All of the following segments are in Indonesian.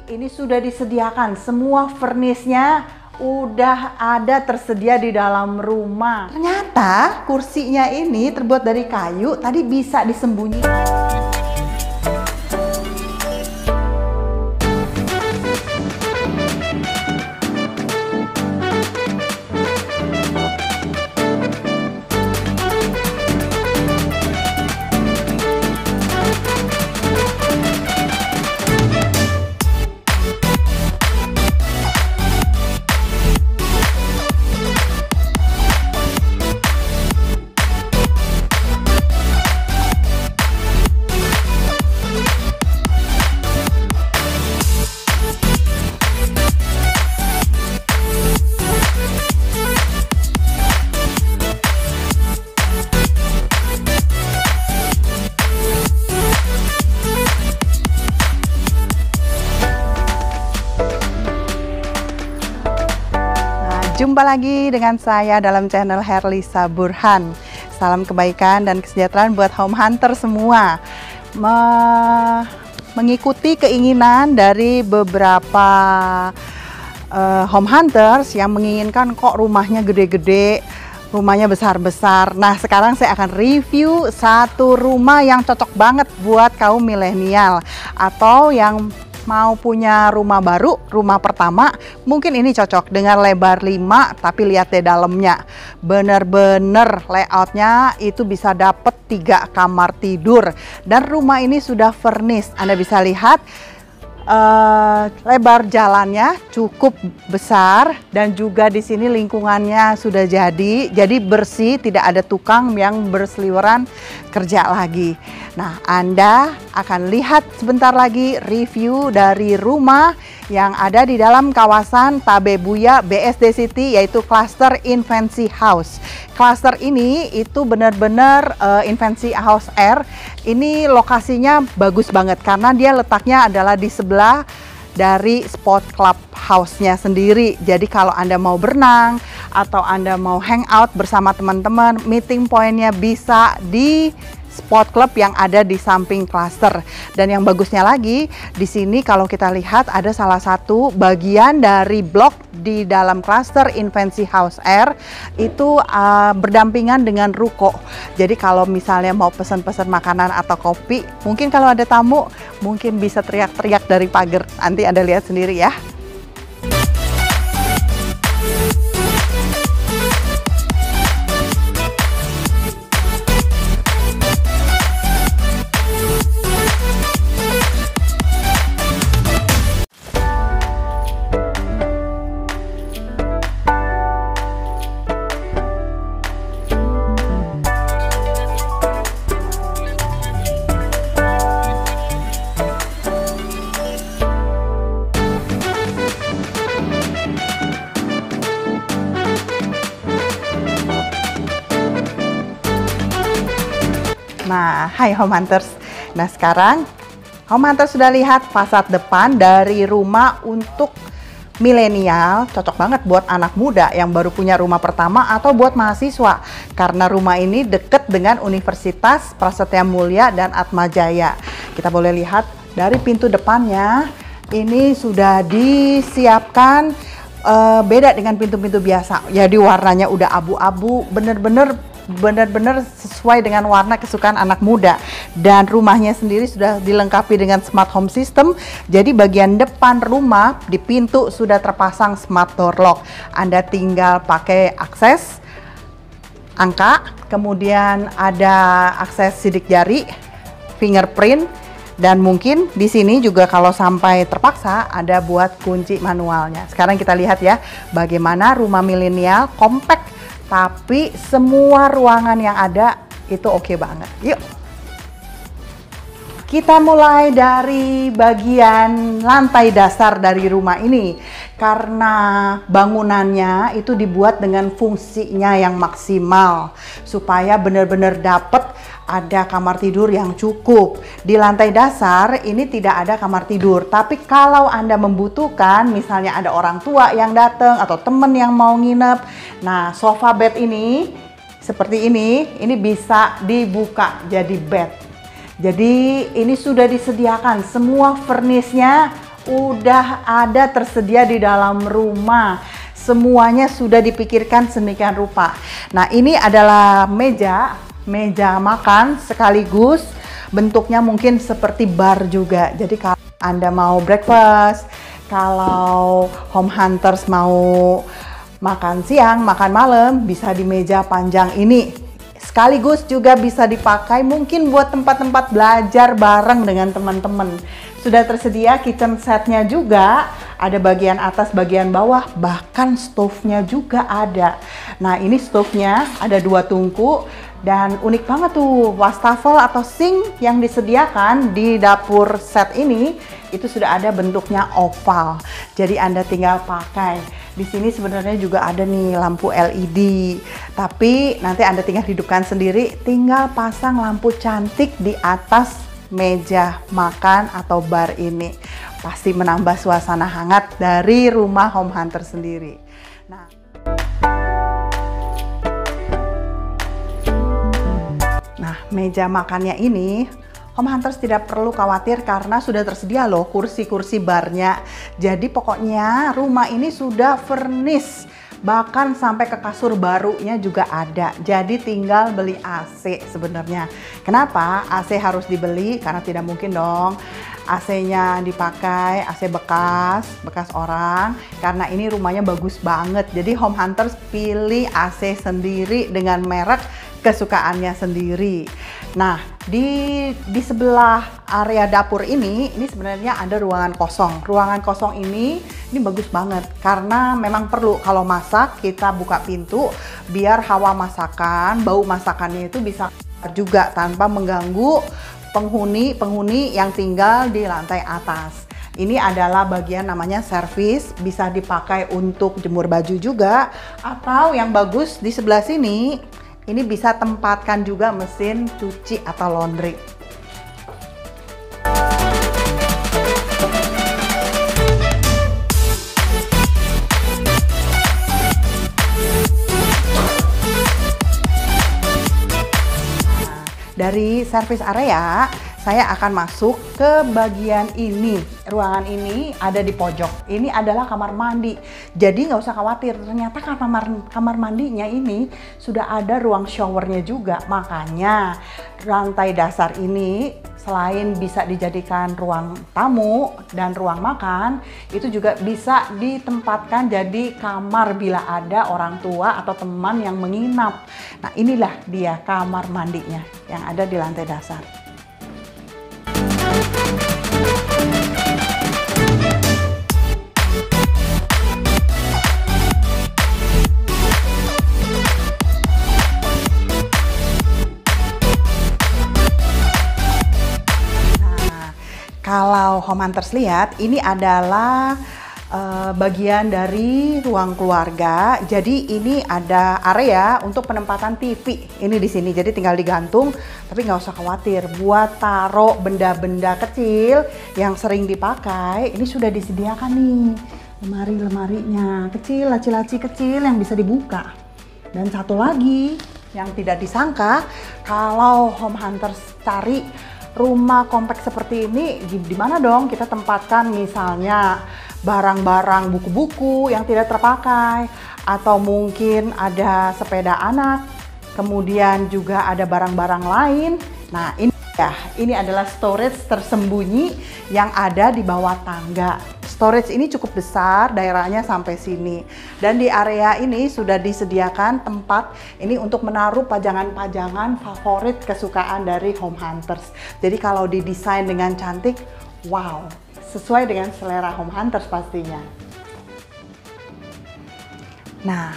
ini sudah disediakan, semua furnisnya udah ada tersedia di dalam rumah. Ternyata kursinya ini terbuat dari kayu, tadi bisa disembunyikan. Jumpa lagi dengan saya dalam channel Herlisa Burhan. Salam kebaikan dan kesejahteraan buat home hunter semua. Mengikuti keinginan dari beberapa home hunters yang menginginkan kok rumahnya gede-gede, rumahnya besar-besar. Nah, sekarang saya akan review satu rumah yang cocok banget buat kaum milenial atau yang mau punya rumah baru, rumah pertama, mungkin ini cocok dengan lebar 5, tapi lihat deh dalamnya. Bener-bener layoutnya itu bisa dapet 3 kamar tidur. Dan rumah ini sudah furnished. Anda bisa lihat lebar jalannya cukup besar dan juga di sini lingkungannya sudah jadi bersih, tidak ada tukang yang berseliweran kerja lagi. Nah, Anda akan lihat sebentar lagi review dari rumah yang ada di dalam kawasan Tabebuya BSD City, yaitu Cluster Infancy House. Cluster ini itu benar-benar Infancy House R. Ini lokasinya bagus banget karena dia letaknya adalah di sebelah dari spot clubhouse-nya sendiri. Jadi kalau Anda mau berenang atau Anda mau hangout bersama teman-teman, meeting point-nya bisa di spot club yang ada di samping cluster. Dan yang bagusnya lagi, di sini kalau kita lihat ada salah satu bagian dari blok di dalam cluster Infancy House R itu berdampingan dengan ruko. Jadi kalau misalnya mau pesan-pesan makanan atau kopi, mungkin kalau ada tamu, mungkin bisa teriak-teriak dari pagar. Nanti Anda lihat sendiri ya. Nah, hai home hunters. Nah, sekarang home hunters sudah lihat fasad depan dari rumah untuk milenial, cocok banget buat anak muda yang baru punya rumah pertama atau buat mahasiswa. Karena rumah ini deket dengan Universitas Prasetya Mulia dan Atmajaya. Kita boleh lihat dari pintu depannya, ini sudah disiapkan beda dengan pintu-pintu biasa. Jadi warnanya udah abu-abu, bener-bener sesuai dengan warna kesukaan anak muda. Dan rumahnya sendiri sudah dilengkapi dengan smart home system. Jadi bagian depan rumah di pintu sudah terpasang smart door lock. Anda tinggal pakai akses angka, kemudian ada akses sidik jari, fingerprint, dan mungkin di sini juga kalau sampai terpaksa ada buat kunci manualnya. Sekarang kita lihat ya bagaimana rumah milenial compact, tapi semua ruangan yang ada itu oke banget. Yuk, kita mulai dari bagian lantai dasar dari rumah ini. Karena bangunannya itu dibuat dengan fungsinya yang maksimal supaya benar-benar dapet ada kamar tidur yang cukup. Di lantai dasar ini tidak ada kamar tidur, tapi kalau Anda membutuhkan, misalnya ada orang tua yang datang atau teman yang mau nginep, nah sofa bed ini seperti ini bisa dibuka jadi bed. Jadi ini sudah disediakan, semua furnishnya udah ada tersedia di dalam rumah. Semuanya sudah dipikirkan sedemikian rupa. Nah, ini adalah meja makan sekaligus bentuknya mungkin seperti bar juga. Jadi kalau Anda mau breakfast, kalau home hunters mau makan siang, makan malam, bisa di meja panjang ini. Sekaligus juga bisa dipakai mungkin buat tempat-tempat belajar bareng dengan teman-teman. Sudah tersedia kitchen setnya juga, ada bagian atas, bagian bawah, bahkan stove-nya juga ada. Nah, ini stove-nya ada 2 tungku dan unik banget tuh, wastafel atau sink yang disediakan di dapur set ini itu sudah ada bentuknya oval. Jadi Anda tinggal pakai. Di sini sebenarnya juga ada nih lampu LED, tapi nanti Anda tinggal hidupkan sendiri, tinggal pasang lampu cantik di atas meja makan atau bar ini. Pasti menambah suasana hangat dari rumah home hunter sendiri. Nah, meja makannya ini home hunters tidak perlu khawatir karena sudah tersedia loh kursi-kursi barnya. Jadi pokoknya rumah ini sudah furnish, bahkan sampai ke kasur barunya juga ada. Jadi tinggal beli AC sebenarnya. Kenapa AC harus dibeli? Karena tidak mungkin dong AC-nya dipakai, AC bekas orang. Karena ini rumahnya bagus banget. Jadi home hunters pilih AC sendiri dengan merek kesukaannya sendiri. Nah, di sebelah area dapur ini sebenarnya ada ruangan kosong. Ruangan kosong ini bagus banget karena memang perlu kalau masak kita buka pintu biar hawa masakan, bau masakannya itu bisa juga tanpa mengganggu penghuni yang tinggal di lantai atas. Ini adalah bagian namanya servis, bisa dipakai untuk jemur baju juga, atau yang bagus di sebelah sini ini bisa tempatkan juga mesin cuci atau laundry. Dari service area, saya akan masuk ke bagian ini. Ruangan ini ada di pojok. Ini adalah kamar mandi. Jadi nggak usah khawatir, ternyata kamar mandinya ini sudah ada ruang showernya juga. Makanya lantai dasar ini selain bisa dijadikan ruang tamu dan ruang makan, itu juga bisa ditempatkan jadi kamar bila ada orang tua atau teman yang menginap. Nah, inilah dia kamar mandinya yang ada di lantai dasar. Kalau home hunters lihat, ini adalah bagian dari ruang keluarga. Jadi ini ada area untuk penempatan TV. Ini di sini, jadi tinggal digantung. Tapi nggak usah khawatir, buat taruh benda-benda kecil yang sering dipakai, ini sudah disediakan nih lemari-lemarinya, kecil, laci-laci kecil yang bisa dibuka. Dan satu lagi yang tidak disangka, kalau home hunters cari rumah kompleks seperti ini, di mana dong kita tempatkan misalnya barang-barang buku-buku yang tidak terpakai, atau mungkin ada sepeda anak, kemudian juga ada barang-barang lain. Nah, ini adalah storage tersembunyi yang ada di bawah tangga. Storage ini cukup besar, daerahnya sampai sini. Dan di area ini sudah disediakan tempat ini untuk menaruh pajangan-pajangan favorit kesukaan dari home hunters. Jadi kalau didesain dengan cantik, wow, sesuai dengan selera home hunters pastinya. Nah,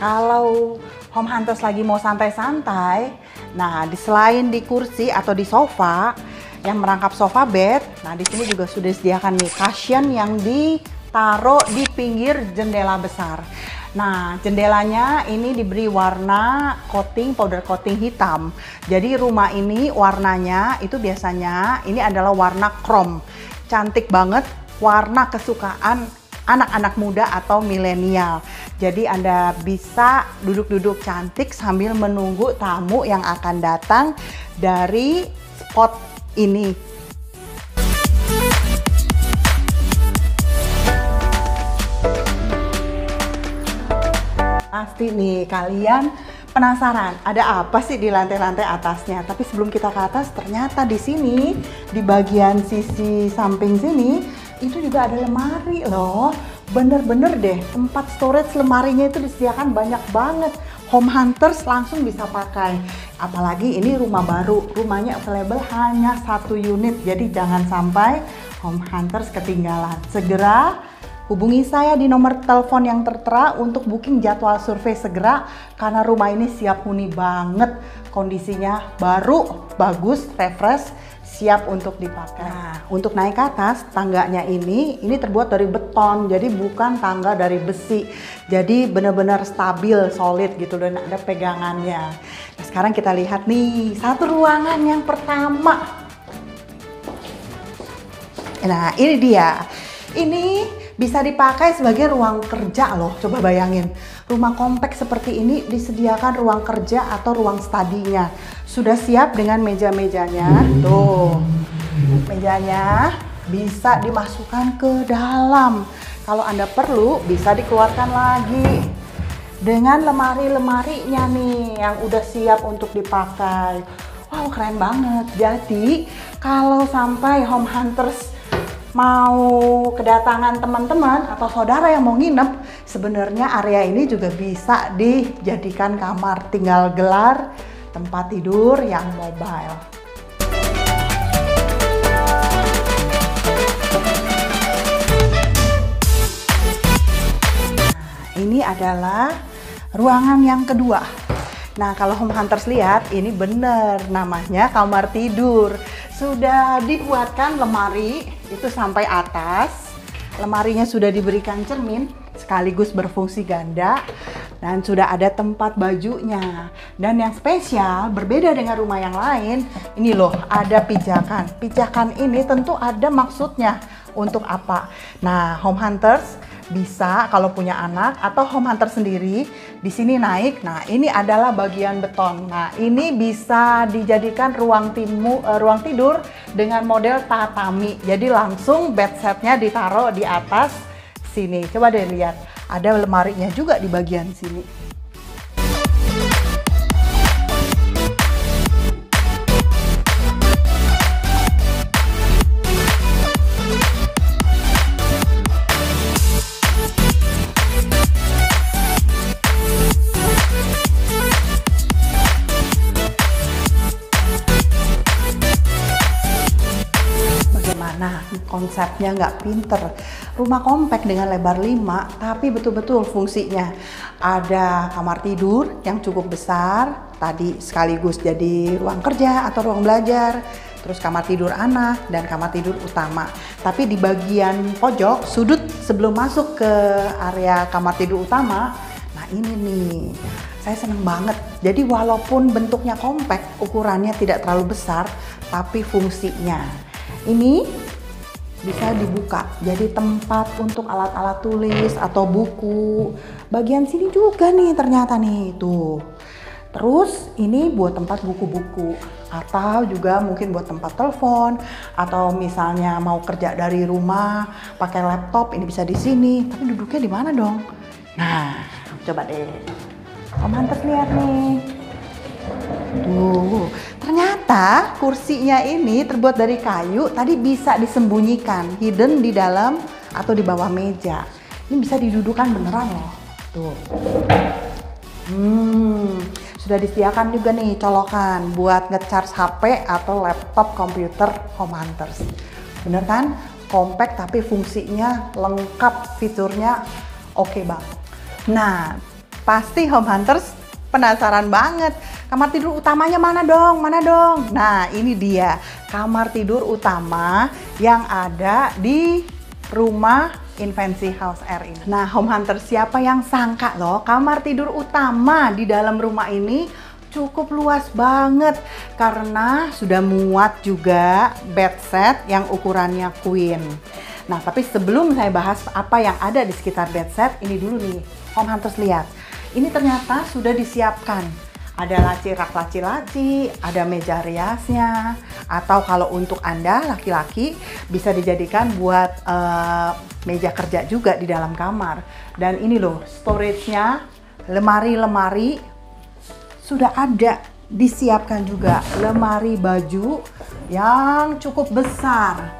kalau home hunters lagi mau santai-santai, nah selain di kursi atau di sofa yang merangkap sofa bed, nah di sini juga sudah disediakan nih cushion yang ditaruh di pinggir jendela besar. Nah, jendelanya ini diberi warna powder coating hitam. Jadi rumah ini warnanya itu biasanya ini adalah warna chrome. Cantik banget, warna kesukaan anak-anak muda atau milenial. Jadi Anda bisa duduk-duduk cantik sambil menunggu tamu yang akan datang dari spot ini. pasti nih kalian penasaran ada apa sih di lantai-lantai atasnya. Tapi sebelum kita ke atas, ternyata di sini di bagian sisi samping sini itu juga ada lemari loh. Bener-bener deh, tempat storage lemarinya itu disediakan banyak banget. Home Hunters langsung bisa pakai. Apalagi ini rumah baru, rumahnya available hanya 1 unit. Jadi jangan sampai Home Hunters ketinggalan. Segera hubungi saya di nomor telepon yang tertera untuk booking jadwal survei segera, karena rumah ini siap huni banget. Kondisinya baru, bagus, refresh, siap untuk dipakai. Nah, untuk naik ke atas, tangganya ini terbuat dari beton, jadi bukan tangga dari besi. Jadi benar-benar stabil, solid gitu, dan ada pegangannya. Nah, sekarang kita lihat nih, satu ruangan yang pertama. Nah, ini dia. Ini bisa dipakai sebagai ruang kerja loh, coba bayangin. Rumah kompak seperti ini disediakan ruang kerja atau ruang studinya. Sudah siap dengan meja-mejanya. Tuh, mejanya bisa dimasukkan ke dalam. Kalau Anda perlu, bisa dikeluarkan lagi. Dengan lemari-lemarinya nih, yang udah siap untuk dipakai. Wow, keren banget. Jadi, kalau sampai Home Hunters mau kedatangan teman-teman atau saudara yang mau nginep, sebenarnya area ini juga bisa dijadikan kamar, tinggal gelar tempat tidur yang mobile. Nah, ini adalah ruangan yang kedua. Nah, kalau Home Hunters lihat, ini bener namanya kamar tidur. Sudah dibuatkan lemari itu sampai atas. Lemarinya sudah diberikan cermin sekaligus berfungsi ganda, dan sudah ada tempat bajunya. Dan yang spesial, berbeda dengan rumah yang lain, ini loh, ada pijakan. Pijakan ini tentu ada maksudnya. Untuk apa? Nah, Home Hunters bisa kalau punya anak atau Home Hunter sendiri di sini naik. Nah, ini adalah bagian beton. Nah, ini bisa dijadikan ruang tidur dengan model tatami. Jadi langsung bed setnya ditaruh di atas sini. Coba deh lihat, ada lemarinya juga di bagian sini. Nah, konsepnya nggak pinter. Rumah kompak dengan lebar 5, tapi betul-betul fungsinya. Ada kamar tidur yang cukup besar, tadi sekaligus jadi ruang kerja atau ruang belajar. Terus kamar tidur anak dan kamar tidur utama. Tapi di bagian pojok, sudut sebelum masuk ke area kamar tidur utama, nah ini nih, saya seneng banget. Jadi walaupun bentuknya kompak, ukurannya tidak terlalu besar, tapi fungsinya. Ini bisa dibuka, jadi tempat untuk alat-alat tulis atau buku. Bagian sini juga nih ternyata nih, tuh. Terus ini buat tempat buku-buku, atau juga mungkin buat tempat telepon, atau misalnya mau kerja dari rumah pakai laptop, ini bisa di sini. Tapi duduknya di mana dong? Nah, coba deh. Om Hunters lihat nih. Tuh, ternyata kursinya ini terbuat dari kayu, tadi bisa disembunyikan, hidden di dalam atau di bawah meja. Ini bisa didudukan beneran loh. Tuh. Sudah disediakan juga nih colokan buat nge-charge HP atau laptop komputer Home Hunters. Bener kan? Compact tapi fungsinya lengkap, fiturnya oke banget. Nah, pasti Home Hunters penasaran banget. Kamar tidur utamanya mana dong? Mana dong? Nah, ini dia kamar tidur utama yang ada di rumah Invensi House Air ini. Nah, Home Hunter, siapa yang sangka loh, kamar tidur utama di dalam rumah ini cukup luas banget karena sudah muat juga bed set yang ukurannya queen. Nah, tapi sebelum saya bahas apa yang ada di sekitar bed set, ini dulu nih, Home Hunters lihat. Ini ternyata sudah disiapkan. Ada rak laci-laci, ada meja riasnya, atau kalau untuk Anda laki-laki bisa dijadikan buat meja kerja juga di dalam kamar. Dan ini loh, storage-nya lemari-lemari sudah ada disiapkan juga, lemari baju yang cukup besar.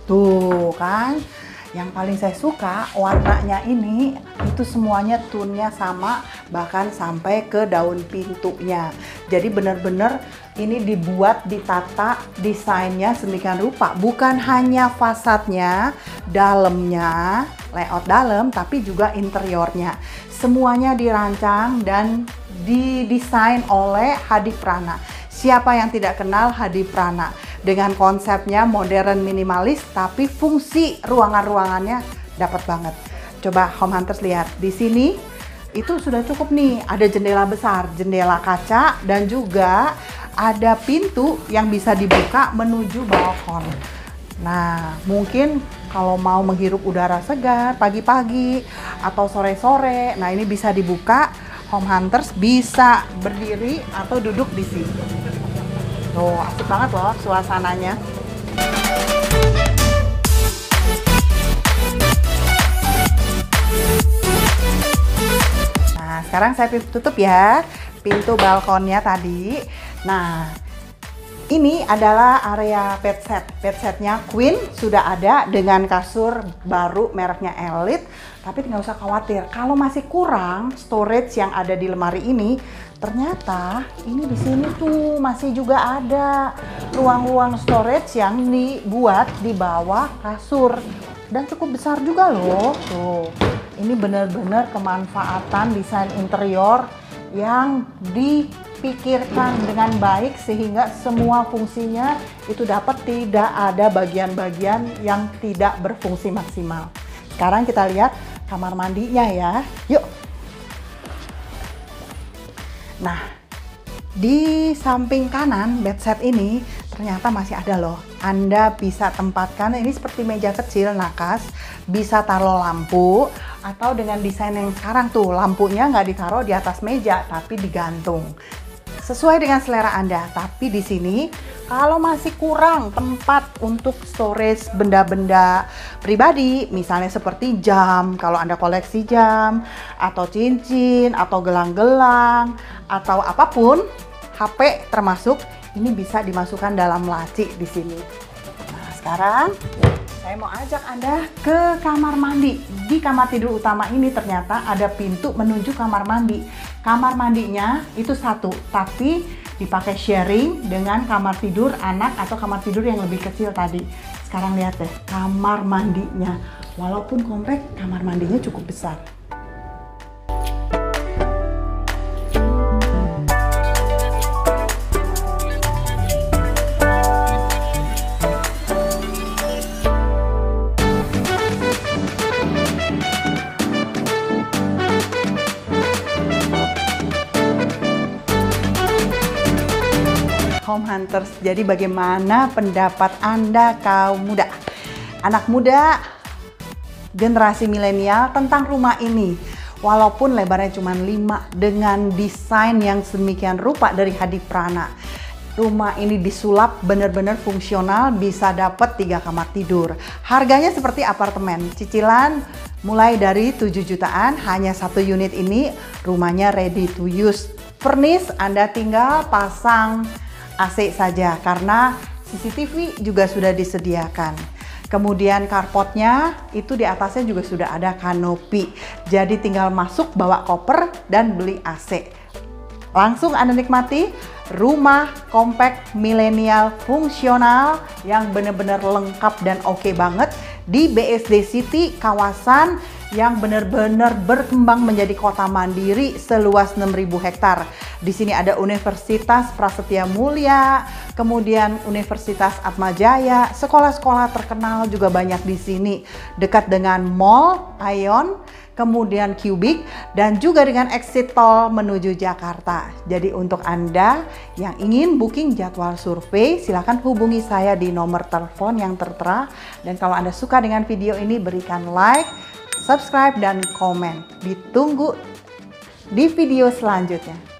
Tuh kan, yang paling saya suka warnanya ini itu semuanya tone-nya sama, bahkan sampai ke daun pintunya. Jadi benar-benar ini dibuat, ditata, desainnya sedemikian rupa. Bukan hanya fasadnya, dalamnya, layout dalam, tapi juga interiornya. Semuanya dirancang dan didesain oleh Hadi Prana. Siapa yang tidak kenal Hadi Prana? Dengan konsepnya modern minimalis, tapi fungsi ruangan-ruangannya dapat banget. Coba Home Hunters lihat di sini, itu sudah cukup nih. Ada jendela besar, jendela kaca, dan juga ada pintu yang bisa dibuka menuju balkon. Nah, mungkin kalau mau menghirup udara segar pagi-pagi atau sore-sore, nah ini bisa dibuka. Home Hunters bisa berdiri atau duduk di sini. Tuh, asik banget loh suasananya. Nah, sekarang saya tutup ya pintu balkonnya tadi. Nah, ini adalah area bed set. Bed setnya Queen sudah ada dengan kasur baru mereknya Elite. Tapi nggak usah khawatir, kalau masih kurang storage yang ada di lemari ini, ternyata ini di sini tuh masih juga ada ruang-ruang storage yang dibuat di bawah kasur dan cukup besar juga loh. Tuh, ini benar-benar kemanfaatan desain interior yang dipikirkan dengan baik sehingga semua fungsinya itu dapat, tidak ada bagian-bagian yang tidak berfungsi maksimal. Sekarang kita lihat kamar mandinya ya, yuk. Nah, di samping kanan bed set ini ternyata masih ada loh. Anda bisa tempatkan, ini seperti meja kecil nakas, bisa taruh lampu, atau dengan desain yang sekarang tuh, lampunya nggak ditaruh di atas meja, tapi digantung. Sesuai dengan selera Anda. Tapi di sini kalau masih kurang tempat untuk storage benda-benda pribadi, misalnya seperti jam, kalau Anda koleksi jam, atau cincin, atau gelang-gelang, atau apapun, HP termasuk, ini bisa dimasukkan dalam laci di sini. Nah, sekarang saya mau ajak Anda ke kamar mandi. Di kamar tidur utama ini ternyata ada pintu menuju kamar mandi. Kamar mandinya itu satu, tapi dipakai sharing dengan kamar tidur anak atau kamar tidur yang lebih kecil tadi. Sekarang lihat deh kamar mandinya. Walaupun kompak, kamar mandinya cukup besar. Home Hunters, jadi bagaimana pendapat Anda kaum muda, anak muda, generasi milenial tentang rumah ini? Walaupun lebarnya cuma 5 dengan desain yang sedemikian rupa dari Hadi Prana, rumah ini disulap benar-benar fungsional, bisa dapat 3 kamar tidur. Harganya seperti apartemen, cicilan mulai dari 7 jutaan, hanya 1 unit ini, rumahnya ready to use. Furnish, Anda tinggal pasang AC saja karena CCTV juga sudah disediakan. Kemudian carportnya itu di atasnya juga sudah ada kanopi. Jadi tinggal masuk, bawa koper dan beli AC. Langsung Anda nikmati rumah kompak milenial fungsional yang benar-benar lengkap dan oke banget di BSD City, kawasan yang benar-benar berkembang menjadi kota mandiri seluas 6.000 hektar. Di sini ada Universitas Prasetya Mulia, kemudian Universitas Atmajaya, sekolah-sekolah terkenal juga banyak di sini. Dekat dengan Mall, Ion, kemudian Cubic, dan juga dengan exit tol menuju Jakarta. Jadi untuk Anda yang ingin booking jadwal survei, silakan hubungi saya di nomor telepon yang tertera. Dan kalau Anda suka dengan video ini, berikan like, subscribe, dan komen. Ditunggu di video selanjutnya.